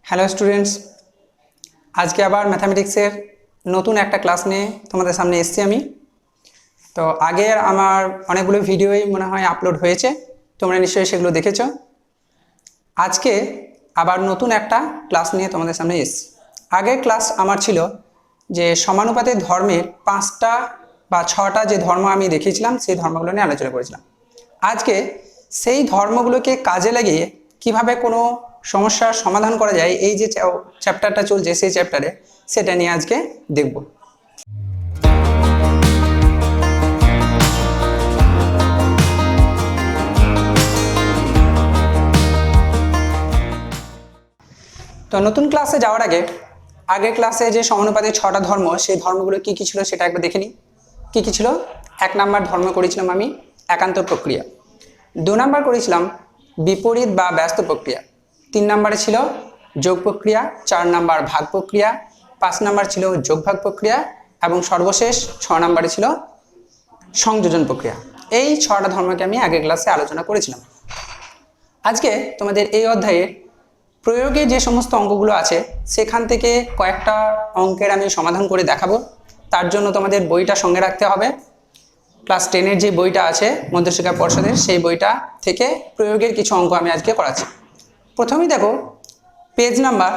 Hello students, আজকে আবার ম্যাথামেটিক্সের নতুন একটা ক্লাস নিয়ে তোমাদের সামনে এসেছি আমি। তো আগের আমার অনেকগুলো ভিডিওই মনে হয় আপলোড হয়েছে, তোমরা নিশ্চয়ই সেগুলো দেখেছো। আজকে আবার নতুন একটা ক্লাস নিয়ে তোমাদের সামনে এসেছি। আগের ক্লাস আমার ছিল যে সমানুপাতের ধর্মের 5টা বা 6টা যে ধর্ম আমি দেখিয়েছিলাম সেই ধর্মগুলো নিয়ে আলোচনা করেছিলাম। আজকে সেই ধর্মগুলোকে কাজে লাগিয়ে কিভাবে কোনো সমস্যার সমাধান করা যায়, এই যে চ্যাপ্টারটা চলছে সেই চ্যাপ্টারে, সেটা নিয়ে আজকে দেখব। তো নতুন ক্লাসে যাওয়ার আগে আগের ক্লাসে যে সমানুপাতের 6টা ধর্ম, সেই ধর্মগুলো কি কি ছিল সেটা একবার দেখে নিই। কি কি ছিল? 1 নাম্বার ধর্ম করেছিলাম আমি একান্তর প্রক্রিয়া, 2 নাম্বার করেছিলাম বিপরীত বা ব্যস্ত প্রক্রিয়া, 3 নাম্বারে ছিল যোগ প্রক্রিয়া, 4 নাম্বার ভাগ প্রক্রিয়া, 5 নাম্বার ছিল যোগভাগ প্রক্রিয়া এবং সর্বশেষ 6 নাম্বারে ছিল সংযোজন প্রক্রিয়া। এই 6টা ধর্মকে আমি আগের ক্লাসে আলোচনা করেছিলাম। আজকে তোমাদের এই অধ্যায়ের প্রয়োগে যে সমস্ত অঙ্কগুলো আছে সেখান থেকে কয়েকটা অঙ্কের আমি সমাধান করে দেখাবো। তার জন্য তোমাদের বইটা সঙ্গে রাখতে হবে। ক্লাস 10-এর যে বইটা আছে মধ্যশিক্ষা পর্ষদের, সেই বইটা থেকে প্রয়োগের কিছু অঙ্ক আমি আজকে করাচ্ছি। প্রথমেই দেখো পেজ নাম্বার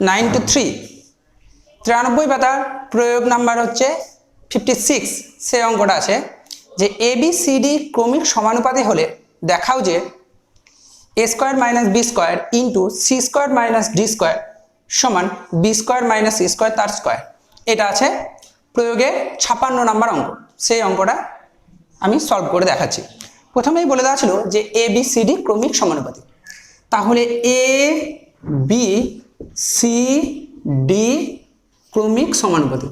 93, 93 পাতার প্রয়োগ নাম্বার হচ্ছে 56। সেই অঙ্কটা আছে যে ABCD ক্রমিক সমানুপাতি হলে দেখাও যে a square minus B square into C square minus D square সমান B square minus C square তার স্কোয়ার। এটা আছে প্রয়োগের 56 নাম্বার অঙ্ক। সেই অঙ্কটা আমি সলভ করে দেখাচ্ছি। প্রথমেই বলে দেওয়া ছিল যে ABCD ক্রমিক সমানুপাতি, তাহলে ABCD ক্রমিক সমানুপাতি।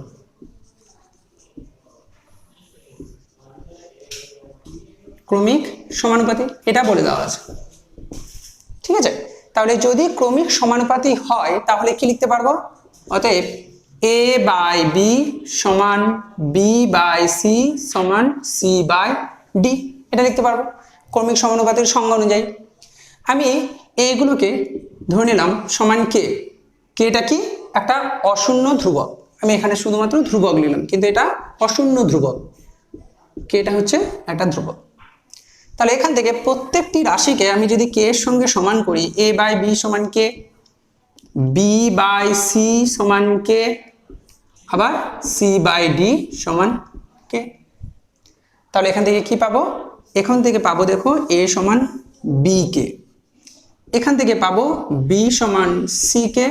ক্রমিক সমানুপাতি এটা বলে দেওয়া আছে, ঠিক আছে। তাহলে যদি ক্রমিক সমানুপাতি হয় তাহলে কি লিখতে পারবো? অতএব A বাই বি সমান বি বাই সি সমান সি বাই ডি, এটা লিখতে পারবো ক্রমিক সমানুপাতির সংজ্ঞা অনুযায়ী। আমি এইগুলোকে ধরে নিলাম সমান কে। কেটা কি? একটা অশূন্য ধ্রুবক। আমি এখানে শুধুমাত্র ধ্রুবক নিলাম, কিন্তু এটা অশূন্য ধ্রুবক। কেটা হচ্ছে একটা ধ্রুবক। তাহলে এখান থেকে প্রত্যেকটি রাশিকে আমি যদি কে এর সঙ্গে সমান করি, এ বাই বি সমান কে, বি বাই সি সমান কে, আবার সি বাই ডি সমান কে। তাহলে এখান থেকে কি পাবো? এখান থেকে পাবো দেখো এ সমান বি কে, এখান থেকে পাবো বি সমান সি কে,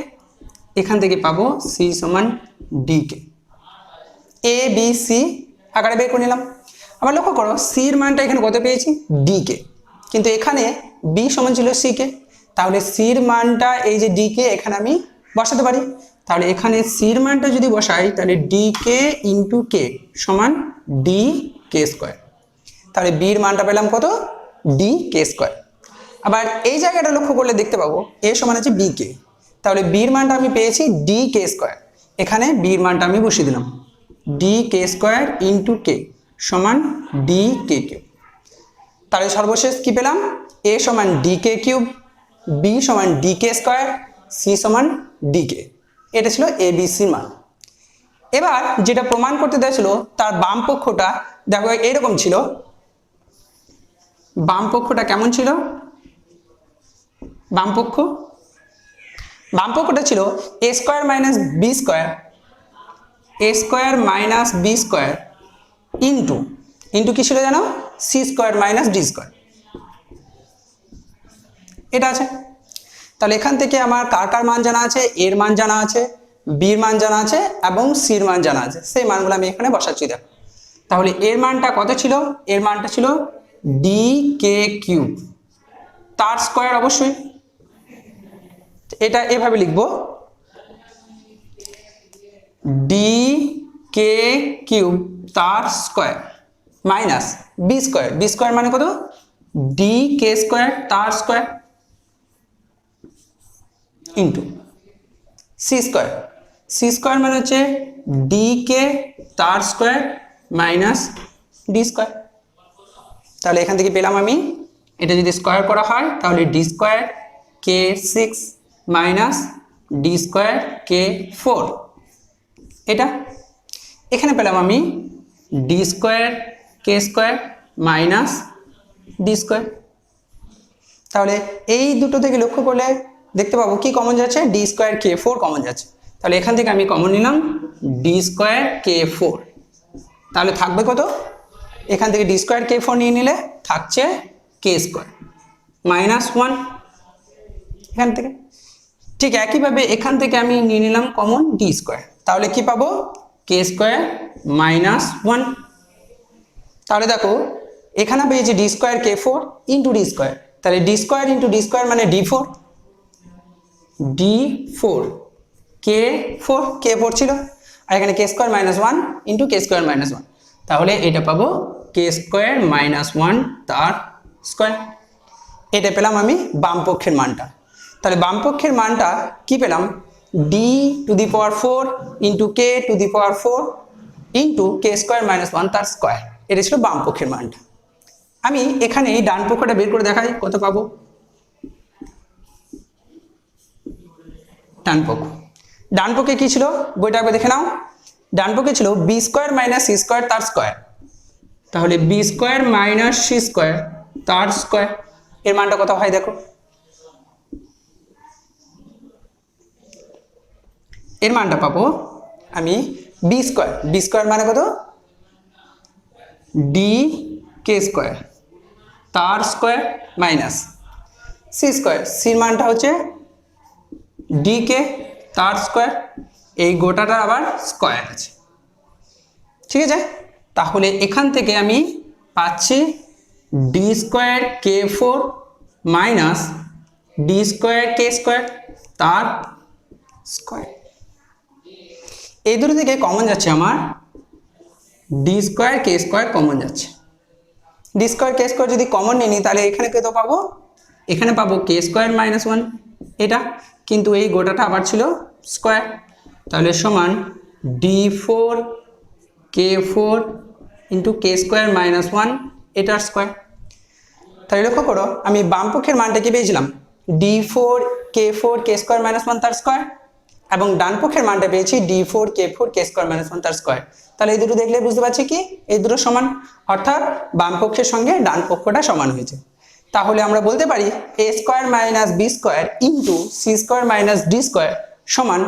এখান থেকে পাবো সি সমান D K. A B C আকারে বের করে নিলাম। আবার লক্ষ্য করো সির মানটা এখানে কত পেয়েছি? ডি কে, কিন্তু এখানে বি সমান ছিল সি কে। তাহলে সির মানটা এই যে ডি কে এখানে আমি বসাতে পারি। তাহলে এখানে সির মানটা যদি বসাই তাহলে ডি কে ইন্টু কে সমান ডি কে স্কোয়ার। তাহলে বির মানটা পেলাম কত? D K square. আবার এই জায়গাটা লক্ষ্য করলে দেখতে পাবো এ সমান আছে বি কে, তাহলে বির মানটা আমি পেয়েছি ডি কে স্কোয়ার। এখানে বির মানটা আমি বসিয়ে দিলাম, D K square into k সমান ডি কে কিউব। তাহলে সর্বশেষ কি পেলাম? এ সমান ডি কে কিউব, বি সমান ডি কে স্কোয়ার, সি সমান ডি কে। এটা ছিল এ বি সির মান। এবার যেটা প্রমাণ করতে দিয়েছিল তার বাম পক্ষটা দেখো এরকম ছিল। বাম পক্ষটা কেমন ছিল? বাম পক্ষটা ছিল A square minus B square, A square minus B square into কি ছিল জানো? C square minus D square. এটা আছে। তাহলে এখান থেকে আমার কার কার মান জানা আছে? এর মান জানা আছে, বির মান জানা আছে এবং সির মান জানা আছে। সেই মানগুলো আমি এখানে বসাচ্ছি দেখো। তাহলে এর মানটা কত ছিল? এর মানটা ছিল ডি কে কিউব তার স্কোয়ার। অবশ্যই এটা এভাবে লিখবো, ডি কে কিউব তার square minus B square. B square মানে কত? ডি কে স্কোয়ার তার square into C square. C square মানে হচ্ছে ডি কে তার স্কোয়ার মাইনাস ডি স্কোয়ার। তাহলে এখান থেকে পেলাম আমি, এটা যদি স্কোয়ার করা হয় তাহলে ডি স্কোয়ার কে 6 minus D square K four, এটা এখানে পেলাম আমি ডি স্কোয়ার কে স্কোয়ার মাইনাস ডি স্কোয়ার। তাহলে এই দুটো থেকে লক্ষ্য করলে দেখতে পাবো কি কমন যাচ্ছে, D square K four common যাচ্ছে। তাহলে এখান থেকে আমি কমন নিলাম ডি স্কোয়ার কে ফোর। তাহলে থাকবে কত, এখান থেকে ডি স্কোয়ার কে ফোর নিয়ে নিলে থাকছে কে স্কোয়ার মাইনাস ওয়ান এখান থেকে। ঠিক একইভাবে এখান থেকে আমি নিয়ে নিলাম কমন ডি স্কোয়ার, তাহলে কি পাবো কে স্কোয়ার মাইনাস ওয়ান। তাহলে দেখো এখানে পেয়েছি D square K four into D square, তাহলে D square into D square মানে D four, D four K four, K four ছিল, আর এখানে K square minus one into K square minus one, তাহলে এটা পাবো কে স্কোয়ার মাইনাস ওয়ান তার square. এটা পেলাম আমি বাম পক্ষের মানটা। তাহলে বাম পক্ষের মানটা কি পেলাম, D to the power four into K to the power four into K square minus one তার স্কোয়ার, এটা ছিল বাম পক্ষের মানটা। আমি এখানে এই ডান পক্ষটা বের করে দেখাই কত পাবো। ডান পক্ষ, ডান পক্ষে কি ছিল বইটা একবার দেখে নাও, ডান পক্ষে ছিল B square minus C square তার স্কোয়ার, তাহলে B square minus C square তার স্কোয়ার, এর মানটা কত হয় দেখো, এর মানটা পাবো আমি বি স্কোয়ার, বি স্কোয়ার মানে কত ডি কে স্কোয়ার তার স্কোয়ার মাইনাস সি স্কোয়ার, সির মানটা হচ্ছে ডি কে তার স্কোয়ার, এই গোটাটার আবার স্কোয়ার আছে, ঠিক আছে। তাহলে এখান থেকে আমি পাচ্ছি D square K four minus D square কে স্কোয়ার তার স্কোয়ার। এই দুটো থেকে কমন যাচ্ছে আমার ডি স্কোয়ার কে স্কোয়ার কমন যাচ্ছে, ডি স্কোয়ার কে স্কোয়ার যদি কমন নিই তাহলে এখানে কত পাবো, এখানে পাবো কে স্কোয়ার মাইনাস ওয়ান এটা, কিন্তু এই গোটাটা আবার ছিল স্কোয়ার, তাহলে সমান D four K four into K square minus one এটার স্কোয়ার। তাহলে লক্ষ্য করো আমি বাম পক্ষের মানটা কি পেয়েছিলাম, D four K square minus one তার স্কোয়ার, এবং ডান পক্ষের মানটা পেয়েছি D four K square minus one তার স্কোয়ার। তাহলে এই দুটো দেখলে বুঝতে পারছি কি এই দুটো সমান, অর্থাৎ বাম পক্ষের সঙ্গে ডান পক্ষটা সমান হয়েছে। তাহলে আমরা বলতে পারি A square minus B square into C square minus D square সমান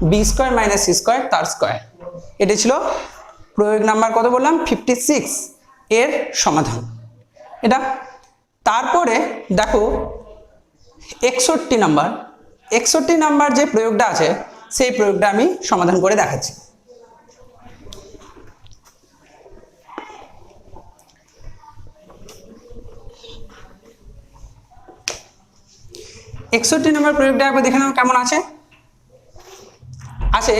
B square minus C square তার স্কোয়ার। এটা ছিল প্রয়োগ নাম্বার কত বললাম 56 এর সমাধান এটা। তারপরে দেখো 61 নাম্বার যে প্রয়োগটা আছে সেই প্রয়োগটা আমি সমাধান করে দেখাচ্ছি। একষট্টি নম্বর প্রয়োগটা একবার দেখে নাও কেমন আছে, আছে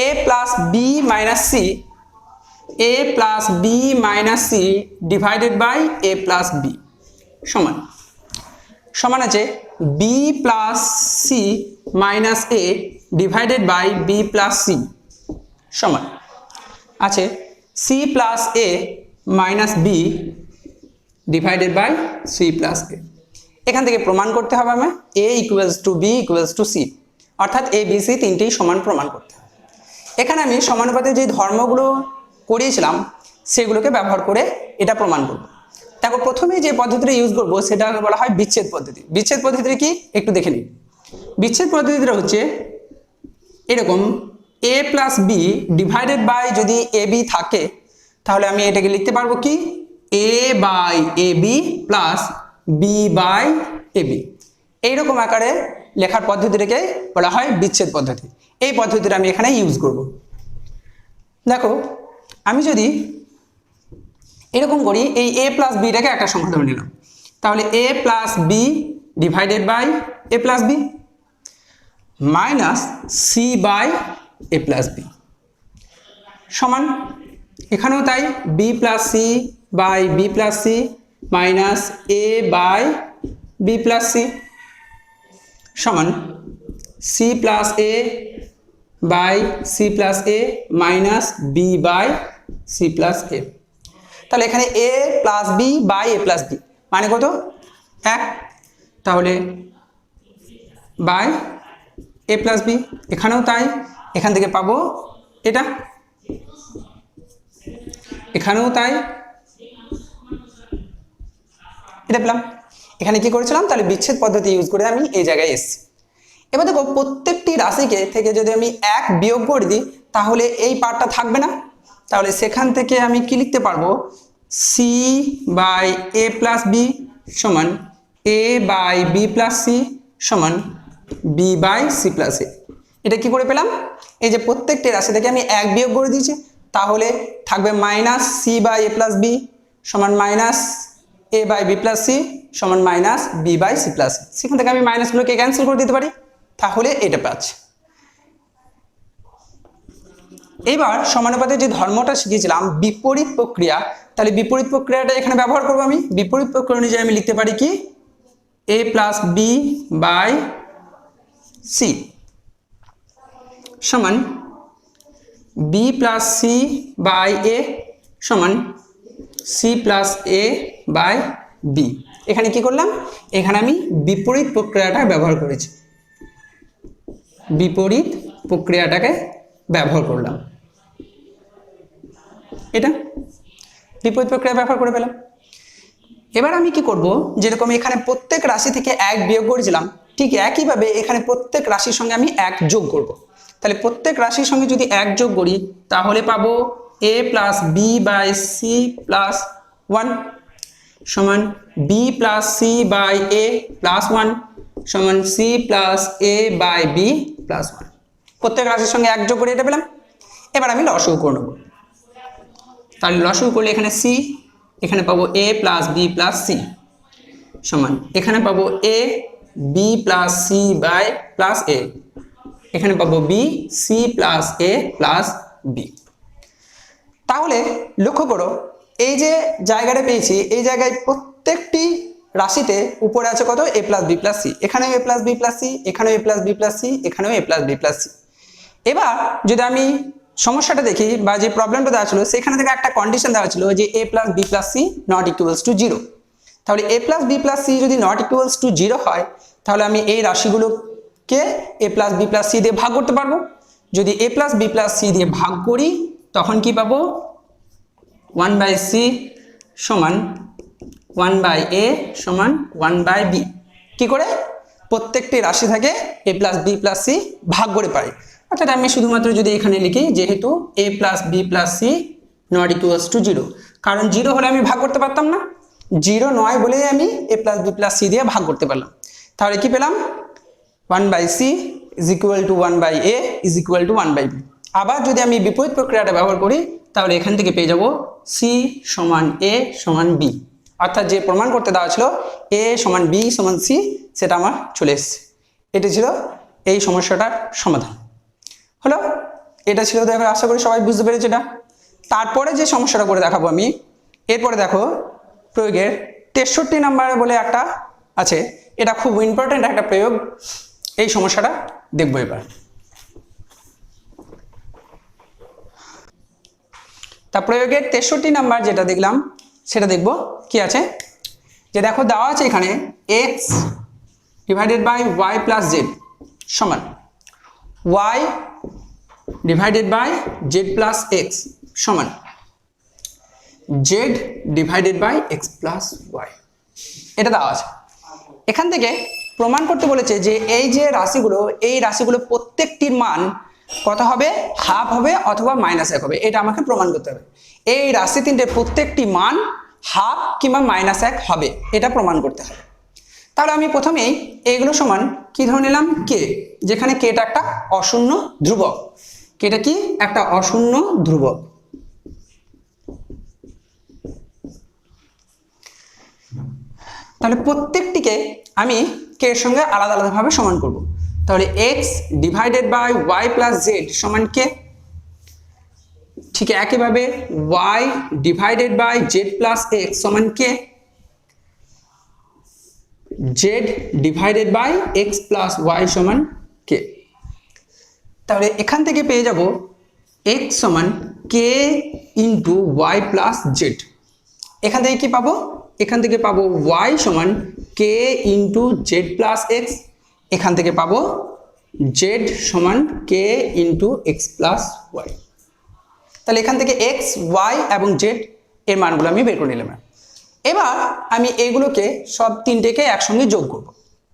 a plus B minus C, a plus B minus C divided by a plus B সমান, সমান আছে B plus C minus A divided by B plus C সমান আছে C plus A minus B divided by C plus A. এখান থেকে প্রমাণ করতে হবে আমার a equals to B equals to C, অর্থাৎ এ বি সি তিনটেই সমান প্রমাণ করতে হবে। এখানে আমি সমানুপাতের যে ধর্মগুলো করিয়েছিলাম সেগুলোকে ব্যবহার করে এটা প্রমাণ করব। দেখো প্রথমে যে পদ্ধতিটা ইউজ করব সেটা বলা হয় বিচ্ছেদ পদ্ধতি। বিচ্ছেদ পদ্ধতিটা কি একটু দেখে নিই। বিচ্ছেদ পদ্ধতিটা হচ্ছে এরকম a plus B divided by যদি এ বি থাকে তাহলে আমি এটাকে লিখতে পারবো কি a by A B plus B by A B, এইরকম আকারে লেখার পদ্ধতিটাকে বলা হয় বিচ্ছেদ পদ্ধতি। এই পদ্ধতিটা আমি এখানে ইউজ করব। দেখো আমি যদি এরকম করি এই a প্লাস বিটাকে একটা সংখ্যা ধরে নিলাম, তাহলে a plus B divided by A plus B minus C by A plus B সমান, এখানেও তাই B plus C by B plus C minus A by B plus C সমান C plus A by C plus A minus B by C plus A. তাহলে এখানে A plus B by A plus B মানে কত 1, তাহলে by A plus B, এখানেও তাই, এখান থেকে পাবো এটা, এখানেও তাই, এটা পেলাম। এখানে কি করেছিলাম, তাহলে বিচ্ছেদ পদ্ধতি ইউজ করে আমি এই জায়গায় এসেছি। এবার দেখো প্রত্যেকটি রাশিকে থেকে যদি আমি 1 বিয়োগ করে দিই তাহলে এই পার্টটা থাকবে না, তাহলে সেখান থেকে আমি কি লিখতে পারবো, C by A plus B সমান A by B plus C সমান B by C plus A. এটা কি করে পেলাম, এই যে প্রত্যেকটি রাশি থেকে আমি 1 বিয়োগ করে দিয়েছি, তাহলে থাকবে minus C by A plus B সমান minus A by B plus C সমান minus B by C plus C. সেখান থেকে আমি মাইনাসগুলোকে ক্যান্সেল করে দিতে পারি, তাহলে এটা পাচ্ছি। এবার সমানুপাতের যে ধর্মটা শিখেছিলাম বিপরীত প্রক্রিয়া, তাহলে বিপরীত প্রক্রিয়াটা এখানে ব্যবহার করবো আমি। বিপরীত প্রক্রিয়া অনুযায়ী আমি লিখতে পারি কি, A plus B by C সমান B plus C by A সমান C plus A by B. এখানে কি করলাম, এখানে আমি বিপরীত প্রক্রিয়াটা ব্যবহার করেছি, বিপরীত প্রক্রিয়াটাকে ব্যবহার করলাম, এটা বিপরীত প্রক্রিয়া ব্যবহার করে পেলাম। এবার আমি কি করব, যেরকম এখানে প্রত্যেক রাশি থেকে 1 বিয়োগ করেছিলাম, ঠিক একইভাবে এখানে প্রত্যেক রাশির সঙ্গে আমি 1 যোগ করব। তাহলে প্রত্যেক রাশির সঙ্গে যদি 1 যোগ করি তাহলে পাবো A plus B by C plus 1 সমান B plus C by A plus 1 সমান C plus A by B plus 1। প্রত্যেক রাশির সঙ্গে 1 যোগ করে এটা পেলাম। এবার আমি লসাগু করে নেব, তাহলে লসাগু করলে এখানে সি, এখানে পাবো A plus B plus C সমান এখানে পাবো A B plus C by plus A, এখানে পাবো B C plus A plus B. তাহলে লক্ষ্য করো এই যে জায়গাটা পেয়েছি, এই জায়গায় প্রত্যেকটি রাশিতে উপরে আছে কত, এ প্লাস বি প্লাস সি, এখানেও এ প্লাস বি প্লাস সি, এখানেও এ প্লাস বি প্লাস সি, এখানেও এ প্লাস বি প্লাস সি। এবার যদি আমি সমস্যাটা দেখি বা যে প্রবলেমটা দেওয়া ছিল সেখানে থেকে একটা কন্ডিশন দেওয়া ছিল যে A plus B plus C not equals to 0। তাহলে A plus B plus C যদি নট ইকুয়ালস টু 0 হয় তাহলে আমি এই রাশিগুলোকে A plus B plus C দিয়ে ভাগ করতে পারবো। যদি A plus B plus C দিয়ে ভাগ করি তখন কি পাবো, 1 বাই সি সমান 1 বাই এ সমান 1 বাই বি। কি করে, প্রত্যেকটি রাশি থেকে এ প্লাস বি প্লাস সি ভাগ করে পাই। অর্থাৎ আমি শুধুমাত্র যদি এখানে লিখি যেহেতু A plus B plus C not equals to 0, কারণ 0 হলে আমি ভাগ করতে পারতাম না, 0 নয় বলেই আমি A plus B plus C দিয়ে ভাগ করতে পারলাম। তাহলে কি পেলাম, 1 by C is equal to 1 by A is equal to 1 by B. আবার যদি আমি বিপরীত প্রক্রিয়াটা ব্যবহার করি তাহলে এখান থেকে পেয়ে যাব সি সমান এ সমান বি, অর্থাৎ যে প্রমাণ করতে দেওয়া ছিল এ সমান বি সমান সি সেটা আমার চলে এসেছে। এটি ছিল এই সমস্যাটার সমাধান। হলো, এটা ছিল, দেখো আশা করি সবাই বুঝতে পেরেছে এটা। তারপরে যে সমস্যাটা করে দেখাবো আমি, এরপরে দেখো প্রয়োগের 63 নাম্বার বলে একটা আছে, এটা খুব ইম্পর্টেন্ট একটা প্রয়োগ, এই সমস্যাটা দেখবো এবার। তা প্রয়োগের 63 নাম্বার যেটা দেখলাম সেটা দেখবো কি আছে, যে দেখো দেওয়া আছে এখানে x divided by y plus Z সমান y divided by Z plus X সমান জেড divided by X plus Y. এটা দেওয়া আছে। এখান থেকে প্রমাণ করতে বলেছে যে এই যে রাশিগুলো, এই রাশিগুলো প্রত্যেকটির মান কত হবে, হাফ হবে অথবা -1 হবে, এটা আমাকে প্রমাণ করতে হবে। এই রাশি তিনটে প্রত্যেকটি মান হাফ কিংবা -1 হবে, এটা প্রমাণ করতে হবে। তাহলে আমি প্রথমেই এইগুলো সমান কি ধরে নিলাম, কে, যেখানে কেটা একটা অশূন্য ধ্রুবক, কেটা কি একটা অশূন্য ধ্রুবক। তাহলে প্রত্যেকটিকে আমি কে এর সঙ্গে আলাদা আলাদাভাবে সমান করব। তাহলে x divided by y plus Z সমান কে, ঠিক একইভাবে y divided by Z plus X সমান K, z divided by X plus Y সমান কে। তাহলে এখান থেকে পেয়ে যাব x সমান K into Y plus Z. এখান থেকে কি পাবো, এখান থেকে পাবো y সমান K into Z plus X, এখান থেকে পাবো জেড সমান K into X plus Y. তাহলে এখান থেকে এক্স ওয়াই এবং জেড এর মানগুলো আমি বের করে নিলাম। এবার আমি এগুলোকে সব তিনটেকে একসঙ্গে যোগ করব।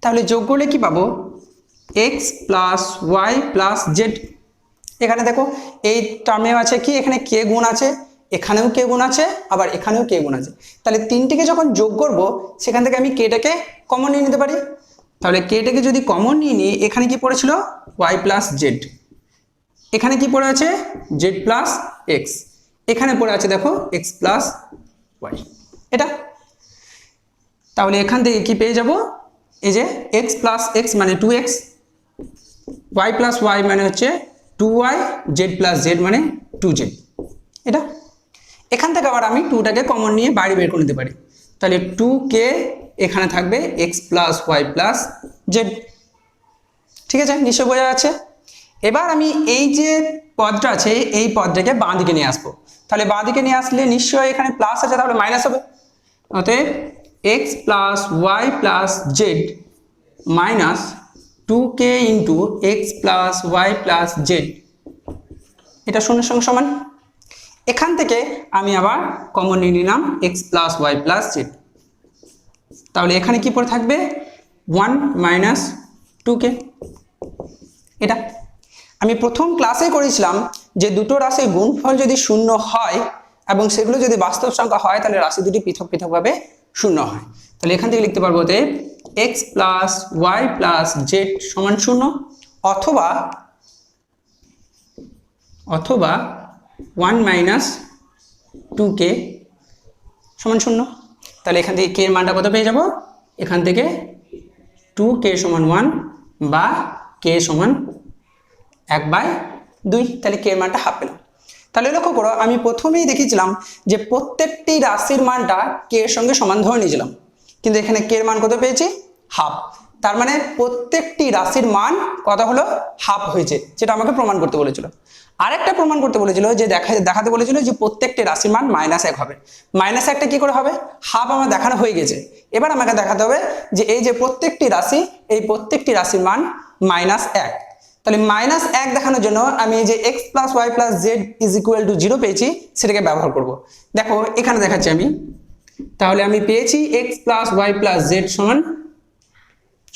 তাহলে যোগ করলে কি পাবো? X plus Y plus Z. এখানে দেখো এই টার্মেও আছে কি, এখানে কে গুণ আছে, এখানেও কে গুণ আছে, আবার এখানেও কে গুণ আছে। তাহলে তিনটিকে যখন যোগ করব সেখান থেকে আমি কেটাকে কমন নিয়ে নিতে পারি। তাহলে কেটাকে যদি কমন নিয়ে নিই, এখানে কি পড়েছিল? Y plus Z. এখানে কি পড়ে আছে? Z plus X. এখানে পড়ে আছে দেখো এক্স প্লাস ওয়াই। এটা তাহলে এখান থেকে কি পেয়ে যাব? এই যে এক্স প্লাস এক্স মানে 2x, ওয়াই প্লাস ওয়াই মানে হচ্ছে 2y, জেড প্লাস জেড মানে 2z। এটা এখান থেকে আবার আমি 2টাকে কমন নিয়ে বাইরে বের করে নিতে পারি। তাহলে 2k এখানে থাকবে X plus Y plus Z. ঠিক আছে, নিশ্চয় বোঝা যাচ্ছে। এবার আমি এই যে পদটা আছে এই পদটাকে বাঁ দিকে নিয়ে আসবো। তাহলে বাঁ দিকে নিয়ে আসলে নিশ্চয়ই এখানে প্লাস আছে, তাহলে মাইনাস হবে। অতএব X plus Y plus Z minus 2k into X plus Y plus Z, এটা শূন্যের সঙ্গে সমান। এখান থেকে আমি আবার কমন নিয়ে নিলাম X plus Y plus Z. তাহলে এখানে কি পড়ে থাকবে? 1 মাইনাস 2k। এটা আমি প্রথম ক্লাসে করেছিলাম যে দুটো রাশির গুণফল যদি শূন্য হয় এবং সেগুলো যদি বাস্তব সংখ্যা হয় তাহলে রাশি দুটি পৃথক পৃথকভাবে শূন্য হয়। তাহলে এখান থেকে লিখতে পারবো যে X plus Y plus Z সমান 0, অথবা 1 মাইনাস 2k সমান 0। তাহলে এখান থেকে কে এর মানটা কত পেয়ে যাব? এখান থেকে 2k সমান 1 বা k সমান 1/2। তাহলে কে এর মানটা হাফ পেলাম। তাহলে লক্ষ্য করো আমি প্রথমেই দেখিয়েছিলাম যে প্রত্যেকটি রাশির মানটা কে এর সঙ্গে সমান ধরে নিয়েছিলাম, কিন্তু এখানে কে এর মান কত পেয়েছি? হাফ। তার মানে প্রত্যেকটি রাশির মান কত হলো? হাফ হয়েছে, যেটা আমাকে প্রমাণ করতে বলেছিল। আরেকটা প্রমাণ করতে বলেছিল যে দেখাতে বলেছিল যে প্রত্যেকটি রাশির মান -1 হবে। -1টা কি করে হবে? হাফ আমার দেখানো হয়ে গেছে। এবার আমাকে দেখাতে হবে যে এই যে প্রত্যেকটি রাশি, এই প্রত্যেকটি রাশির মান -1। তাহলে -1 দেখানোর জন্য আমি এই যে X plus Y plus Z is equal to 0 পেয়েছি, সেটাকে ব্যবহার করব। দেখো এখানে দেখাচ্ছি আমি। তাহলে আমি পেয়েছি X plus Y plus Z সমান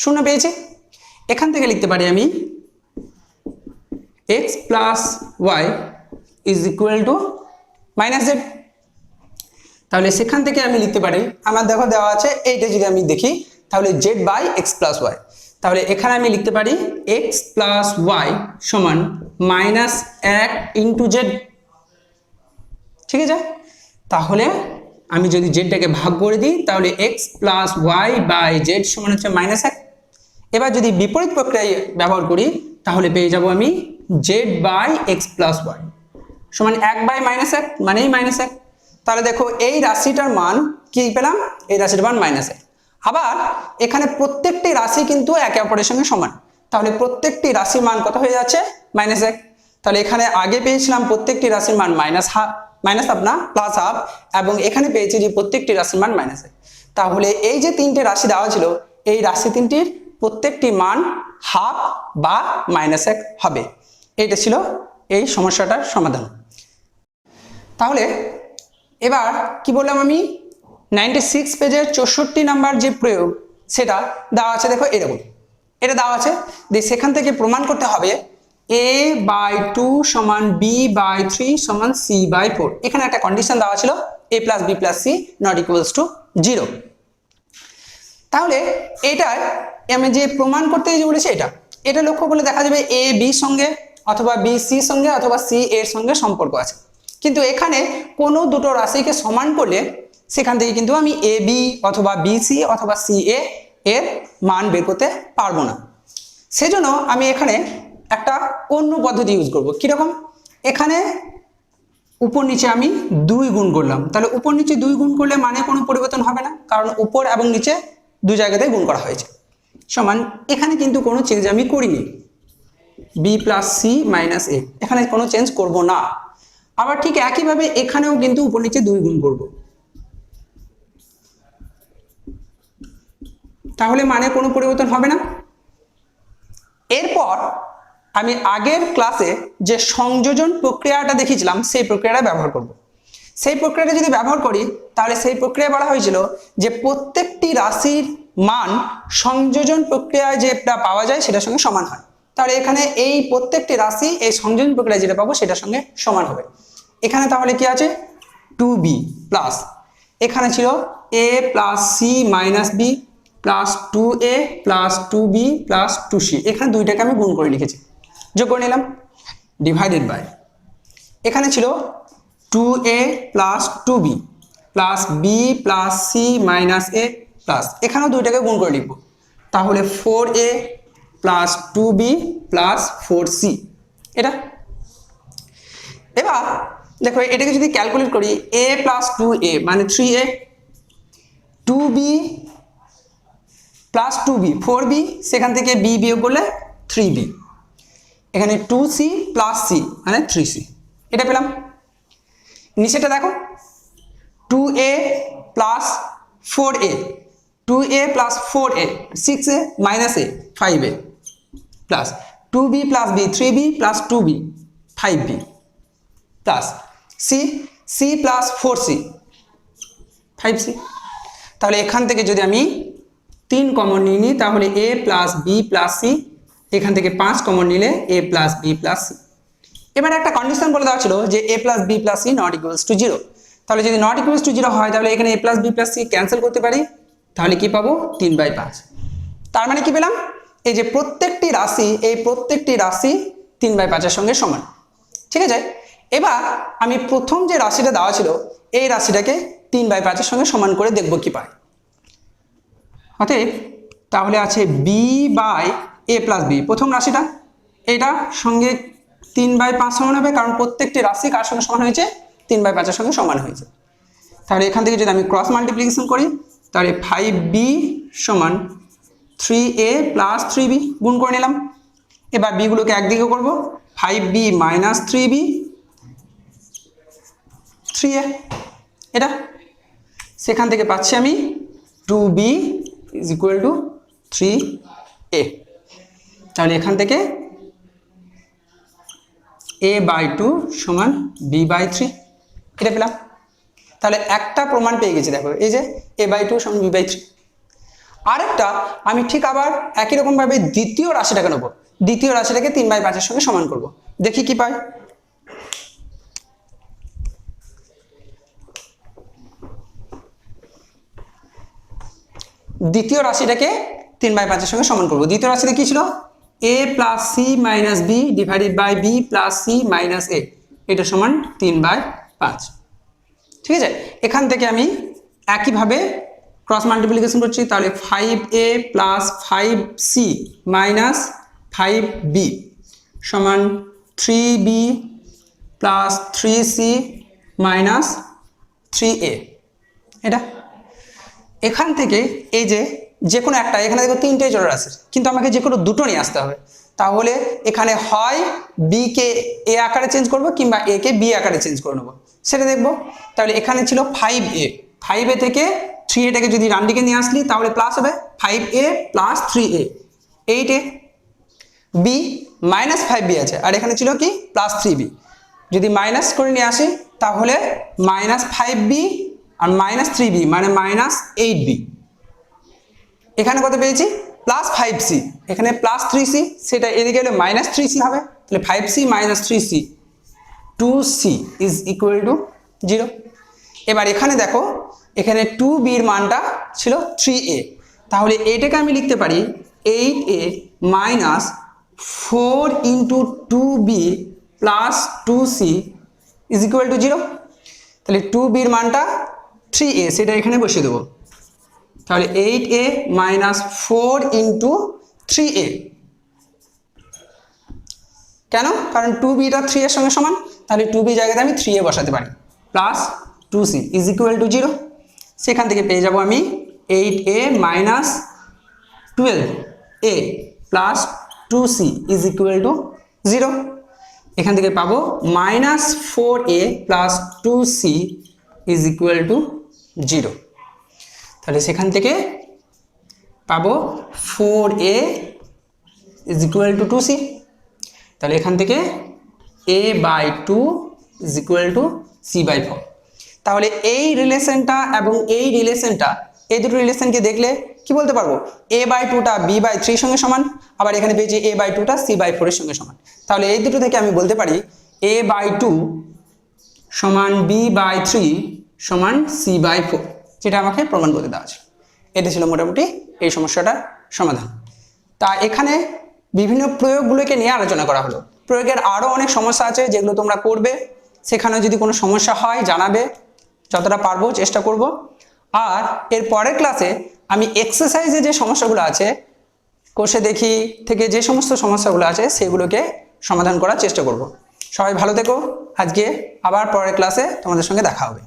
0 পেয়েছি। এখান থেকে লিখতে পারি আমি X plus Y is equal to minus Z. তাহলে সেখান থেকে আমি লিখতে পারি, আমার দেখো দেওয়া আছে এইটা যদি আমি দেখি তাহলে Z by X plus Y. তাহলে এখানে আমি লিখতে পারি এক্স প্লাস ওয়াই সমান -1 ইন্টু জেড। ঠিক আছে, তাহলে আমি যদি জেডটাকে ভাগ করে দিই তাহলে X plus Y by Z সমান হচ্ছে -1। এবার যদি বিপরীত প্রক্রিয়া ব্যবহার করি তাহলে পেয়ে যাব আমি Z by X plus Y সমান 1/-1 মানেই -1। তাহলে দেখো এই রাশিটার মান কি পেলাম? এই রাশিটার মান -1। আবার এখানে প্রত্যেকটি রাশি কিন্তু একে অপরের সঙ্গে সমান, তাহলে প্রত্যেকটি রাশির মান কত হয়ে যাচ্ছে? -1। তাহলে এখানে আগে পেয়েছিলাম প্রত্যেকটি রাশির মান -1/2 না +1/2, এবং এখানে পেয়েছি যে প্রত্যেকটি রাশির মান -1। তাহলে এই যে তিনটে রাশি দেওয়া ছিল এই রাশি তিনটির প্রত্যেকটি মান হাফ বা -1 হবে। এইটা ছিল এই সমস্যাটার সমাধান। তাহলে এবার কি বললাম আমি? 96 পেজের 64 নাম্বার যে প্রয়োগ সেটা দেওয়া আছে। দেখো এরকম এটা দেওয়া আছে, সেখান থেকে প্রমাণ করতে হবে a/2 সমান b/3 সমান c/4। এখানে একটা কন্ডিশন দেওয়া ছিল a + b + c not equals to 0। তাহলে এটা আমি যে প্রমাণ করতে যে বলেছি এটা লক্ষ্য করলে দেখা যাবে a b সঙ্গে অথবা b c সঙ্গে অথবা c এর সঙ্গে সম্পর্ক আছে, কিন্তু এখানে কোনো দুটো রাশিকে সমান করলে সেখান থেকে কিন্তু আমি a b অথবা b c অথবা c a এর মান বের করতে পারবো না। সেজন্য আমি এখানে একটা অন্য পদ্ধতি ইউজ করব। কিরকম? এখানে উপর নিচে আমি 2 গুণ করলাম, তাহলে উপর নিচে 2 গুণ করলে মানে কোনো পরিবর্তন হবে না, কারণ উপর এবং নিচে দুই জায়গাতে গুণ করা হয়েছে। সমান এখানে কিন্তু কোনো চেঞ্জ আমি করিনি, b + c - a, এখানে কোনো চেঞ্জ করব না। আবার ঠিক একইভাবে এখানেও কিন্তু উপর নিচে 2 গুণ করব, তাহলে মানে কোনো পরিবর্তন হবে না। এরপর আমি আগের ক্লাসে যে সংযোজন প্রক্রিয়াটা দেখিয়েছিলাম সেই প্রক্রিয়াটা ব্যবহার করব। সেই প্রক্রিয়াটা যদি ব্যবহার করি তাহলে সেই প্রক্রিয়া বলা হয়েছিল যে প্রত্যেকটি রাশির মান সংযোজন প্রক্রিয়ায় যেটা পাওয়া যায় সেটার সঙ্গে সমান হয়। তাহলে এখানে এই প্রত্যেকটি রাশি এই সংযোজন প্রক্রিয়ায় যেটা পাবো সেটার সঙ্গে সমান হবে। এখানে তাহলে কি আছে 2b প্লাস এখানে ছিল a plus C minus B plus 2a plus 2b plus 2c, এখানে দুইটাকে আমি গুণ করে লিখেছি, যোগ করে নিলাম, ডিভাইডেড বাই এখানে ছিল 2a plus 2b plus b plus C minus a plus এখানেও দুইটাকে গুণ করে লিখব, তাহলে 4a plus 2b plus 4c। এটা এবার দেখো এটাকে যদি ক্যালকুলেট করি a প্লাস 2a মানে 3a, 2b plus 2b 4b, সেখান থেকে b বিয়োগ করলে 3b, এখানে 2c প্লাস c মানে 3c, এটা পেলাম। নিচেটা দেখো 2a plus 4a, 2a plus 4a 6a minus a 5a plus 2b plus b 3b plus 2b 5b plus c plus 4c 5c। তাহলে এখান থেকে যদি আমি 3 কমন নিয়ে নিই তাহলে a plus b plus c, এখান থেকে 5 কমন নিলে a plus b plus c। এবার একটা কন্ডিশন বলে দেওয়া ছিল যে a plus b plus c not equals to 0, তাহলে যদি নট ইকুয়ালস টু 0 হয় তাহলে এখানে a plus b plus c cancel করতে পারি, তাহলে কি পাবো 3/5। তার মানে কি পেলাম, এই যে প্রত্যেকটি রাশি এই প্রত্যেকটি রাশি 3/5 এর সঙ্গে সমান। ঠিক আছে, এবার আমি প্রথম যে রাশিটা দেওয়া ছিল এই রাশিটাকে 3/5 এর সঙ্গে সমান করে দেখব কি পাই। অতএব তাহলে আছে b by a plus b, প্রথম রাশিটা এটা সঙ্গে 3/5 সমান হবে, কারণ প্রত্যেকটি রাশি কার সঙ্গে সমান হয়েছে 3/5 এর সঙ্গে সমান হয়েছে। তাহলে এখান থেকে যদি আমি ক্রস মাল্টিপ্লিকেশন করি তাহলে 5b সমান 3a প্লাস 3b, গুণ করে নিলাম। এবার b গুলোকে একদিকে করব, 5b মাইনাস 3b 3a, এটা সেখান থেকে পাচ্ছি আমি 2b is equal two 3a। তাহলে এখান থেকে a বাই 2 সমান b বাই 3, এটা পেলাম। তাহলে একটা প্রমাণ পেয়ে গেছি, দেখো এই যে a বাই 2 সমান b বাই 3। আরেকটা আমি ঠিক আবার একই রকম ভাবে দ্বিতীয় রাশিটাকে নেব, দ্বিতীয় রাশিটাকে 3/5 এর সঙ্গে সমান করব, দেখি কি পাই। দ্বিতীয় রাশিটাকে 3/5 এর সঙ্গে সমান করব। দ্বিতীয় রাশিটা কি ছিল a plus C minus B divided by B plus C minus A, এটা সমান 3/5। ঠিক আছে, এখান থেকে আমি একইভাবে ক্রস মাল্টিপ্লিকেশন করছি, তাহলে 5a plus 5c minus 5b সমান 3b plus 3c minus 3a, এটা এখান থেকে এই যে কোনো একটা, এখানে দেখো তিনটেই চলে আসে, কিন্তু আমাকে যে কোনো দুটো নিয়ে আসতে হবে। তাহলে এখানে হয় b কে a আকারে চেঞ্জ করব কিংবা a কে b আকারে চেঞ্জ করে নেব, সেটা দেখবো। তাহলে এখানে ছিল 5a, 5a থেকে 3a টাকে যদি ডান দিকে নিয়ে আসলি তাহলে প্লাস হবে 5a plus 3a 8a, b minus 5b আছে আর এখানে ছিল কি প্লাস 3b, যদি মাইনাস করে নিয়ে আসি তাহলে মাইনাস 5b আর মাইনাস 3b মানে মাইনাস 8b। এখানে কত পেয়েছি প্লাস 5c, এখানে প্লাস 3c, সেটা এদিকে গেলে মাইনাস 3c হবে, তাহলে 5c minus 3c 2c is equal to 0। এবার এখানে দেখো এখানে 2b এর মানটা ছিল 3a, তাহলে এটাকে আমি লিখতে পারি 8a minus 4 into 2b plus 2c is equal to 0। তাহলে 2b এর মানটা 3a, সেটা এখানে বসিয়ে দেবো, তাহলে 8a মাইনাস 4 ইন্টু 3a, কেন, কারণ 2bটা 3 এর সঙ্গে সমান, তাহলে 2b জায়গাতে আমি 3a বসাতে পারি, plus 2c is equal to 0। সেখান থেকে পেয়ে যাব আমি 8a minus 12a plus 2c is equal to 0। এখান থেকে পাবো minus 4a plus 2c is equal to 0। তাহলে সেখান থেকে পাবো 4a is equal two 2c। তাহলে এখান থেকে a/2 is equal two c/4। তাহলে এই রিলেশনটা এবং এই রিলেশনটা, এই দুটো রিলেশনকে দেখলে কি বলতে পারবো, a/2টা b/3 সঙ্গে সমান, আবার এখানে পেয়েছি a/2টা c/4 এর সঙ্গে সমান। তাহলে এই দুটো থেকে আমি বলতে পারি a/2 সমান b/3 সমান c/4, যেটা আমাকে প্রমাণ করতে দেওয়া আছে। এটা ছিল মোটামুটি এই সমস্যাটার সমাধান। তা এখানে বিভিন্ন প্রয়োগগুলোকে নিয়ে আলোচনা করা হলো। প্রয়োগের আরও অনেক সমস্যা আছে যেগুলো তোমরা করবে, সেখানে যদি কোনো সমস্যা হয় জানাবে, যতটা পারবো চেষ্টা করব। আর এর পরের ক্লাসে আমি এক্সারসাইজে যে সমস্যাগুলো আছে, কোষে দেখি থেকে যে সমস্ত সমস্যাগুলো আছে সেগুলোকে সমাধান করার চেষ্টা করব। সবাই ভালো থেকো। আজকে আবার পরের ক্লাসে তোমাদের সঙ্গে দেখা হবে।